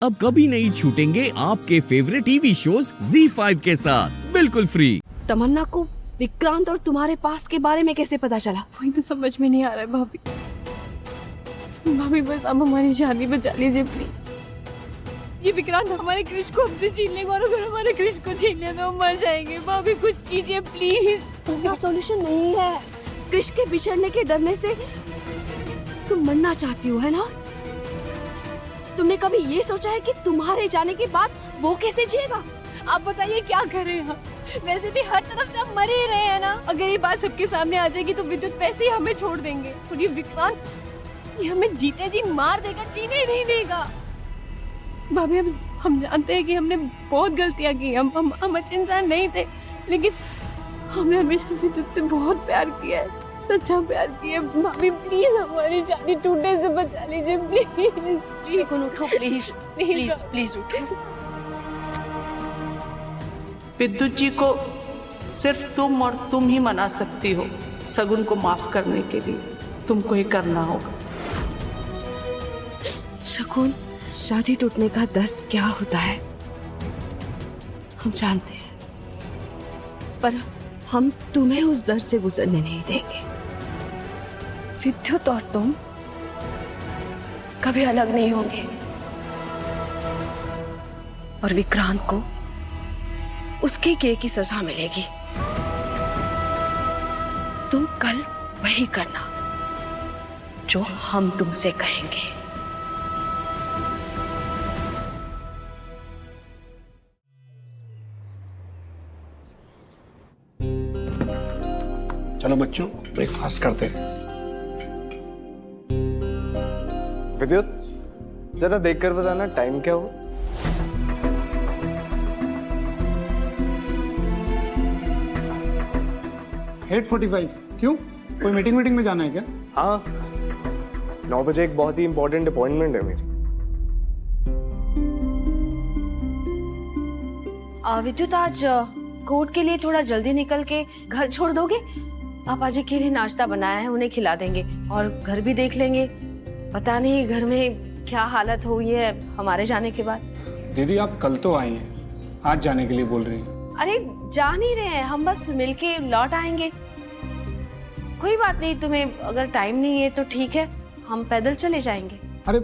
अब कभी नहीं छूटेंगे आपके फेवरेट टीवी शोज ZEE5 के साथ बिल्कुल फ्री। तमन्ना को विक्रांत और तुम्हारे पास्ट के बारे में कैसे पता चला? वही तो समझ में नहीं आ रहा है भाभी। भाभी बस अब हमारी शादी बचा लीजिए प्लीज। ये विक्रांत हमारे क्रिश को हमसे छीन लेगा और अगर हमारे क्रिश को छीन लिया तो हम मर जाएंगे। भाभी कुछ कीजिए प्लीज। यह सॉल्यूशन नहीं है। क्रिश के बिछड़ने के डरने से तुम मरना चाहती हो, है ना? तुमने कभी ये सोचा है कि तुम्हारे जाने के बाद वो कैसे जिएगा? आप बताइए क्या करें हम? वैसे भी हर तरफ से हम मर ही रहे हैं ना। अगर ये बात सबके सामने आ जाएगी तो विद्युत पैसे ही हमें छोड़ देंगे और ये विक्रांत ये हमें जीते जी मार देगा, जीने ही नहीं देगा। भाभी हम जानते हैं कि हमने बहुत गलतियां की। हम अच्छे इंसान नहीं थे, लेकिन हमने हमेशा विद्युत से बहुत प्यार किया है, सच्चा प्यार किया। भाभी प्लीज हमारी शादी टूटने से बचा लीजिए प्लीज। शगुन उठो प्लीज, प्लीज प्लीज उठो। विद्युत जी को सिर्फ तुम और तुम ही मना सकती हो शगुन को माफ करने के लिए। तुमको ही करना होगा। शगुन, शादी टूटने का दर्द क्या होता है हम जानते हैं, पर हम तुम्हें उस दर्द से गुजरने नहीं देंगे। विद्युत और तुम कभी अलग नहीं होंगे और विक्रांत को उसके किए की सजा मिलेगी। तुम कल वही करना जो हम तुमसे कहेंगे। चलो बच्चों, ब्रेकफास्ट करते हैं। विद्युत, जरा देखकर बताना टाइम क्या हुआ? एट 45। क्यों, कोई मीटिंग में जाना है क्या? हाँ, 9 बजे एक बहुत ही इंपॉर्टेंट अपॉइंटमेंट है मेरी। विद्युत, आज कोर्ट के लिए थोड़ा जल्दी निकल के घर छोड़ दोगे? आप आज के लिए नाश्ता बनाया है, उन्हें खिला देंगे और घर भी देख लेंगे। पता नहीं घर में क्या हालत हुई है हमारे जाने के बाद। दीदी, आप कल तो आई हैं, आज जाने के लिए बोल रही हैं। अरे जा नहीं रहे हैं, हम बस मिलके लौट आएंगे। कोई बात नहीं, तुम्हें अगर टाइम नहीं है तो ठीक है, हम पैदल चले जाएंगे। अरे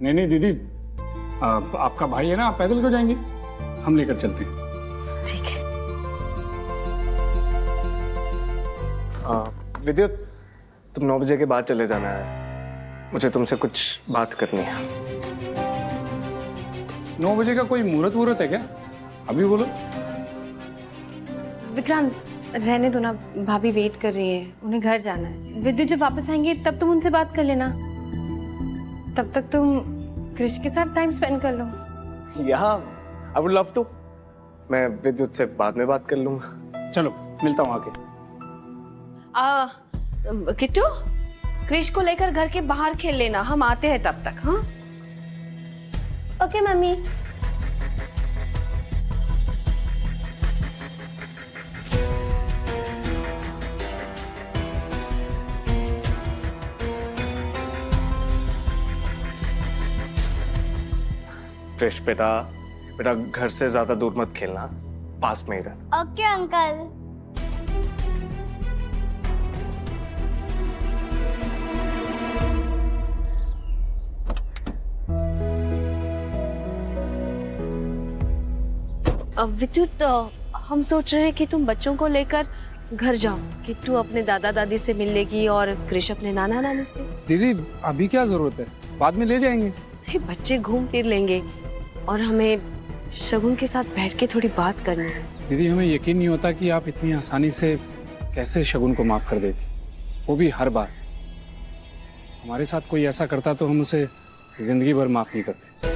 नहीं दीदी, आपका भाई है ना, आप पैदल क्यों जाएंगे? हम लेकर चलते हैं। ठीक है। विद्युत, तुम 9 बजे के बाद चले जाना है, मुझे तुमसे कुछ बात करनी है। 9 बजे का कोई मुहूर्त है क्या? अभी बोलो। विक्रांत रहने दो ना, भाभी वेट कर रही है, उन्हें घर जाना है। विद्युत जब वापस आएंगे तब तुम उनसे बात कर लेना। तब तक तुम क्रिश के साथ टाइम स्पेंड कर लो। यहाँ आई वुड लव टू। मैं विद्युत से बाद में बात कर लूंगा। चलो, मिलता हूँ आके। किट्टू, क्रिश को लेकर घर के बाहर खेल लेना, हम आते हैं तब तक। हाँ ओके मम्मी। क्रिश बेटा घर से ज्यादा दूर मत खेलना, पास में ही रहना। Okay uncle. विद्युत, हम सोच रहे हैं कि तुम बच्चों को लेकर घर जाओ। किट्टू अपने दादा दादी से मिल लेगी और क्रिश अपने नाना नानी से। दीदी, अभी क्या जरूरत है, बाद में ले जाएंगे। बच्चे घूम फिर लेंगे और हमें शगुन के साथ बैठ के थोड़ी बात करनी है। दीदी, हमें यकीन नहीं होता कि आप इतनी आसानी से कैसे शगुन को माफ कर देती, वो भी हर बार। हमारे साथ कोई ऐसा करता तो हम उसे जिंदगी भर माफ नहीं करते।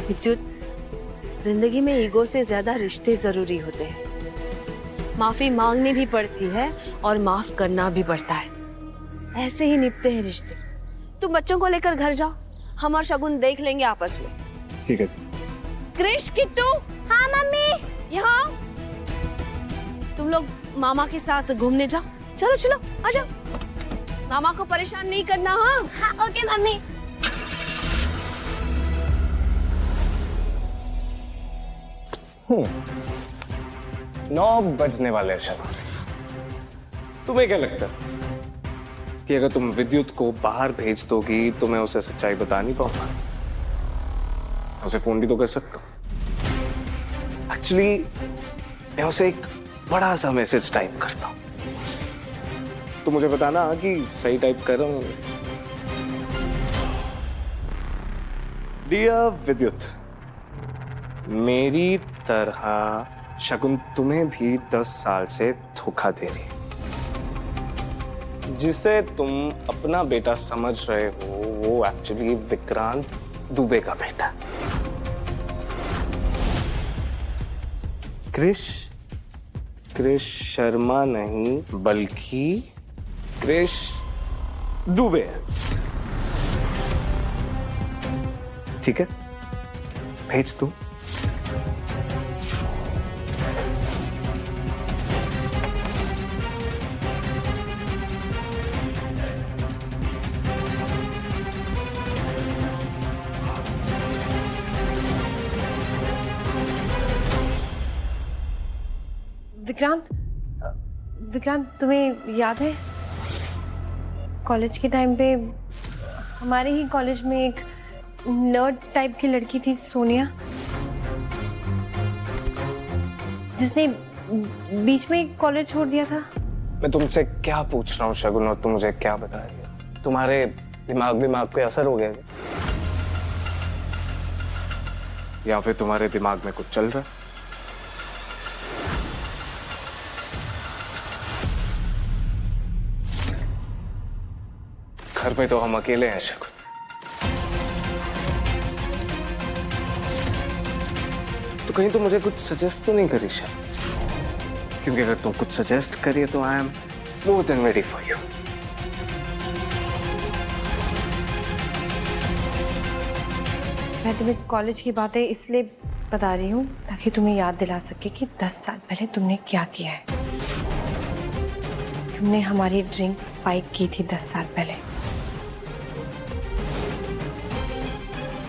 विद्युत, जिंदगी में ईगो से ज्यादा रिश्ते जरूरी होते हैं। माफी मांगनी भी पड़ती है और माफ करना भी पड़ता है। ऐसे ही निपटते हैं रिश्ते। तुम बच्चों को लेकर घर जाओ, हम और शगुन देख लेंगे आपस में। ठीक है। क्रिश, किट्टू। हाँ मम्मी। यहाँ तुम लोग मामा के साथ घूमने जाओ। चलो चलो, आ जाओ। मामा को परेशान नहीं करना। हाँ हाँ ओके मम्मी। 9 बजने वाले हैं शगुन। तुम्हें क्या लगता है कि अगर तुम विद्युत को बाहर भेज दोगी तो मैं उसे सच्चाई बता नहीं पाऊंगा? उसे फोन भी तो कर सकता हूं। एक्चुअली मैं उसे एक बड़ा सा मैसेज टाइप करता हूं, तो मुझे बताना कि सही टाइप कर रहा हूं। डियर विद्युत, मेरी तरह शगुन तुम्हें भी 10 साल से धोखा दे रही है। जिसे तुम अपना बेटा समझ रहे हो वो एक्चुअली विक्रांत दुबे का बेटा है। क्रिश शर्मा नहीं बल्कि क्रिश दुबे है। ठीक है, भेज दो। विक्रांत, तुम्हें याद है कॉलेज के टाइम पे हमारे ही कॉलेज में एक नर्ड टाइप की लड़की थी, सोनिया, जिसने बीच में कॉलेज छोड़ दिया था। मैं तुमसे क्या पूछ रहा हूँ शगुन, और तुम मुझे क्या बता रही हो? तुम्हारे दिमाग पे असर हो गया या फिर तुम्हारे दिमाग में कुछ चल रहा है? घर में तो हम अकेले हैं शगुन। तो कहीं तो मुझे कुछ सजेस्ट तो नहीं करी शायद? क्योंकि अगर तुम कुछ सजेस्ट करिए तो I am more than ready for you. मैं तुम्हें कॉलेज की बातें इसलिए बता रही हूँ ताकि तुम्हें याद दिला सके कि 10 साल पहले तुमने क्या किया है। तुमने हमारी ड्रिंक स्पाइक की थी 10 साल पहले,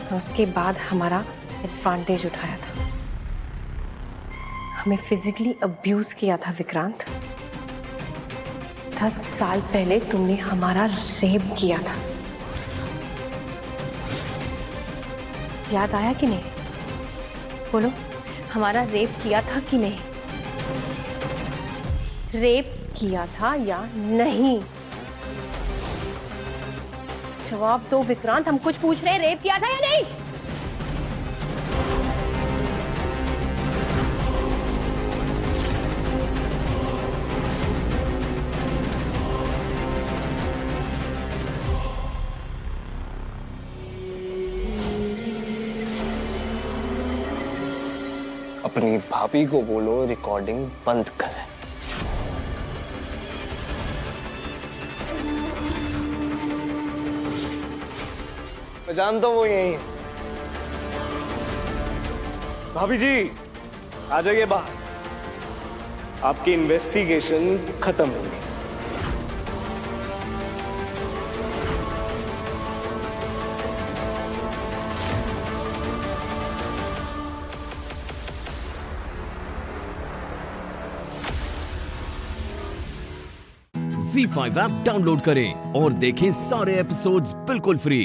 और उसके बाद हमारा एडवांटेज उठाया था। हमें फिजिकली अब्यूज किया था विक्रांत। 10 साल पहले तुमने हमारा रेप किया था, याद आया कि नहीं? बोलो, हमारा रेप किया था कि नहीं? रेप किया था या नहीं? जवाब दो विक्रांत, हम कुछ पूछ रहे हैं, रेप किया था या नहीं? अपनी भाभी को बोलो रिकॉर्डिंग बंद करें। मैं जानता हूँ वो यही है। भाभी जी आ जाइए बाहर, आपकी इन्वेस्टिगेशन खत्म हो गई। ZEE5 ऐप डाउनलोड करें और देखें सारे एपिसोड्स बिल्कुल फ्री।